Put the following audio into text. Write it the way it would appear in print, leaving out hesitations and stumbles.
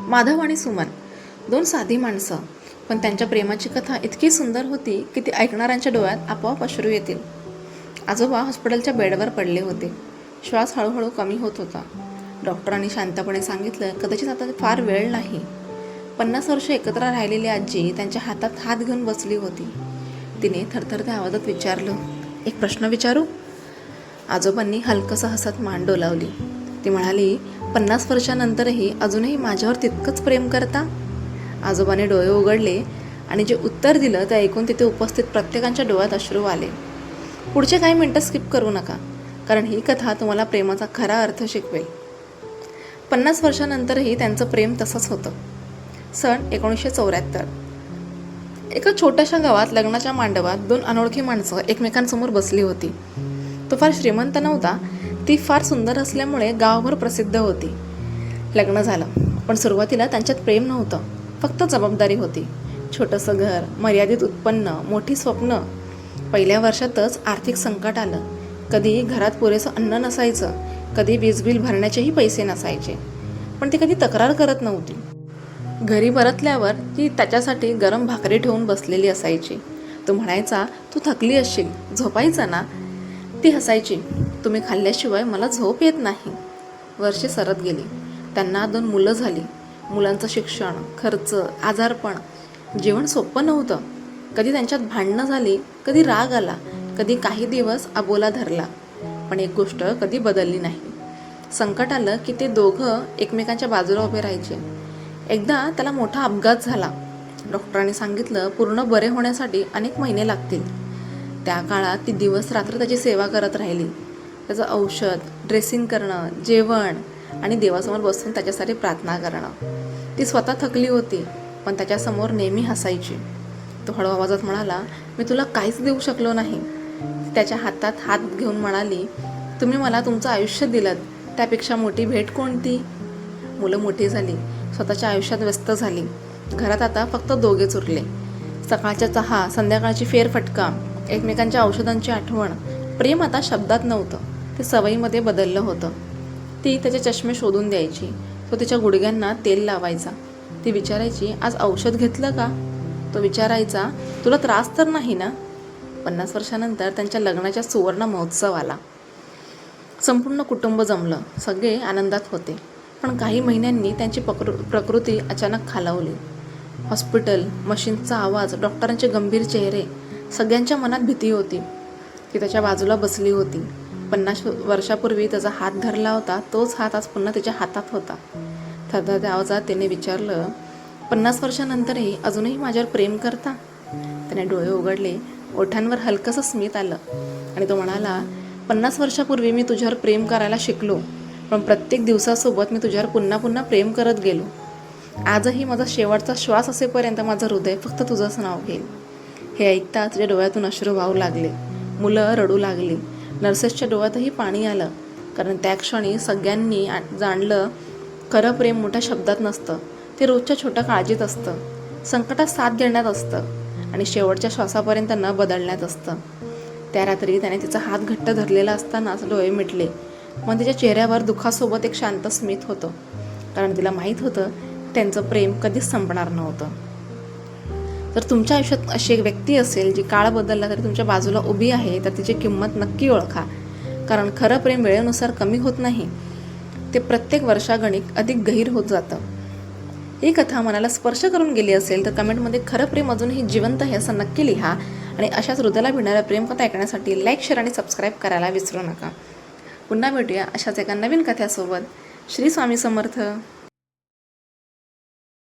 माधव आणि सुमन, दोन साधी माणसं, पण त्यांच्या प्रेमाची कथा इतकी सुंदर होती की ती ऐकणाऱ्यांच्या डोळ्यात आपोआप अश्रू येतील. आजोबा हॉस्पिटलच्या बेडवर पडले होते. श्वास हळूहळू कमी होत होता. डॉक्टरांनी शांतपणे सांगितलं, कदाचित आता फार वेळ नाही. 50 वर्ष एकत्र राहिलेली आजी त्यांच्या हातात हात घेऊन बसली होती. तिने थरथरत्या आवाजात विचारलं, एक प्रश्न विचारू? आजोबांनी हलकंसं हसत मान डोलावली. ती म्हणाली, 50 वर्षानंतरही अजूनही माझ्यावर तितकंच प्रेम करता? आजोबाने डोळे उघडले आणि जे उत्तर दिलं ते ऐकून तिथे उपस्थित प्रत्येकाच्या डोळ्यात अश्रू आले. पुढचे काही मिनटं स्किप करू नका, कारण ही कथा तुम्हाला प्रेमाचा खरा अर्थ शिकवेल. 50 वर्षानंतरही त्यांचं प्रेम तसंच होतं. सन 1974. एका छोट्याशा गावात लग्नाच्या मांडवात दोन अनोळखी माणसं एकमेकांसमोर बसली होती. तो फार श्रीमंत नव्हता, ती फार सुंदर असल्यामुळे गावभर प्रसिद्ध होती. लग्न झालं, पण सुरुवातीला त्यांच्यात प्रेम नव्हतं, फक्त जबाबदारी होती. छोटंसं घर, मर्यादित उत्पन्न, मोठी स्वप्न. पहिल्या वर्षातच आर्थिक संकट आलं. कधी घरात पुरेसं अन्न नसायचं, कधी वीज बिल भरण्याचेही पैसे नसायचे. पण ती कधी तक्रार करत नव्हती. घरी परतल्यावर ती त्याच्यासाठी गरम भाकरी ठेवून बसलेली असायची. तो म्हणायचा, तू थकली असशील, झोपायचं ना? ती हसायची, तुम्ही खाल्ल्याशिवाय मला झोप येत नाही. वर्षे सरत गेली. त्यांना 2 मुलं झाली. मुलांचं शिक्षण, खर्च, आजारपण. जेवण सोपं नव्हतं. कधी त्यांच्यात भांडणं झाली, कधी राग आला, कधी काही दिवस अबोला धरला. पण एक गोष्ट कधी बदलली नाही. संकट आलं की ते दोघं एकमेकांच्या बाजूला उभे राहायचे. एकदा त्याला मोठा अपघात झाला. डॉक्टरांनी सांगितलं, पूर्ण बरे होण्यासाठी अनेक महिने लागतील. त्या काळात ती दिवस रात्र त्याची सेवा करत राहिली. त्याचं औषध, ड्रेसिंग करणं, जेवण आणि देवासमोर बसून त्याच्यासाठी प्रार्थना करणं. ती स्वतः थकली होती, पण त्याच्यासमोर नेहमी हसायची. तो हळू आवाजात म्हणाला, मी तुला काहीच देऊ शकलो नाही. त्याच्या हातात हात घेऊन म्हणाली, तुम्ही मला तुमचं आयुष्य दिलं, त्यापेक्षा मोठी भेट कोणती? मुलं मोठी झाली, स्वतःच्या आयुष्यात व्यस्त झाली. घरात आता फक्त दोघेच उरले. सकाळचा चहा, संध्याकाळची फेरफटका, एकमेकांच्या औषधांची आठवण. प्रेम आता शब्दात नव्हतं, ते सवयीमध्ये बदललं होतं. ती त्याचे चष्मे शोधून द्यायची, तो तिच्या गुडघ्यांना तेल लावायचा. ती विचारायची, आज औषध घेतलं का? तो विचारायचा, तुला त्रास तर नाही ना? 50 वर्षानंतर त्यांच्या लग्नाच्या सुवर्ण महोत्सव आला. संपूर्ण कुटुंब जमलं, सगळे आनंदात होते. पण काही महिन्यांनी त्यांची प्रकृती अचानक खालावली. हॉस्पिटल, मशीनचा आवाज, डॉक्टरांचे गंभीर चेहरे, सगळ्यांच्या मनात भीती होती. ती त्याच्या बाजूला बसली होती. 50 वर्षापूर्वी त्याचा हात धरला होता, तोच हात आज पुन्हा तिच्या हातात होता. थरथरत्या आवाजात त्याने विचारलं, 50 वर्षानंतरही अजूनही माझ्यावर प्रेम करता? त्याने डोळे उघडले, ओठांवर हलकंसं स्मित आलं आणि तो म्हणाला, 50 वर्षापूर्वी मी तुझ्यावर प्रेम करायला शिकलो, पण प्रत्येक दिवसासोबत मी तुझ्यावर पुन्हा पुन्हा प्रेम करत गेलो. आजही माझा शेवटचा श्वास असेपर्यंत माझं हृदय फक्त तुझंच नाव घेईल. हे ऐकता तुझ्या डोळ्यातून अश्रू वाहू लागले. मुलं रडू लागली. नर्सेसच्या डोळ्यातही पाणी आलं, कारण त्या क्षणी सगळ्यांनी जाणलं, खरं प्रेम मोठ्या शब्दात नसतं, ते रोजच्या छोट्या काळजीत असतं, संकटात साथ देण्यात असतं आणि शेवटच्या श्वासापर्यंत न बदलण्यात असतं. त्या रात्री त्याने तिचा हात घट्ट धरलेला असतानाच डोळे मिटले. मग तिच्या चेहऱ्यावर दुःखासोबत एक शांत स्मित होतं, कारण तिला माहीत होतं त्यांचं प्रेम कधीच संपणार नव्हतं. जर तुमच्या आयुष्यात अशी एक व्यक्ती असेल जी काळ बदलला तरी तुमच्या बाजूला उभी आहे, तर तिची किंमत नक्की ओळखा, कारण खरं प्रेम वेळेनुसार कमी होत नाही, ते प्रत्येक वर्षागणिक अधिक गहीर होत जातं. ही कथा मनाला स्पर्श करून गेली असेल तर कमेंटमध्ये खरं प्रेम अजूनही जिवंत आहे असं नक्की लिहा. आणि अशाच हृदयाला भिडणाऱ्या प्रेमकथा ऐकण्यासाठी लाईक, शेअर आणि सबस्क्राईब करायला विसरू नका. पुन्हा भेटूया अशाच एका नवीन कथेसोबत. श्री स्वामी समर्थ.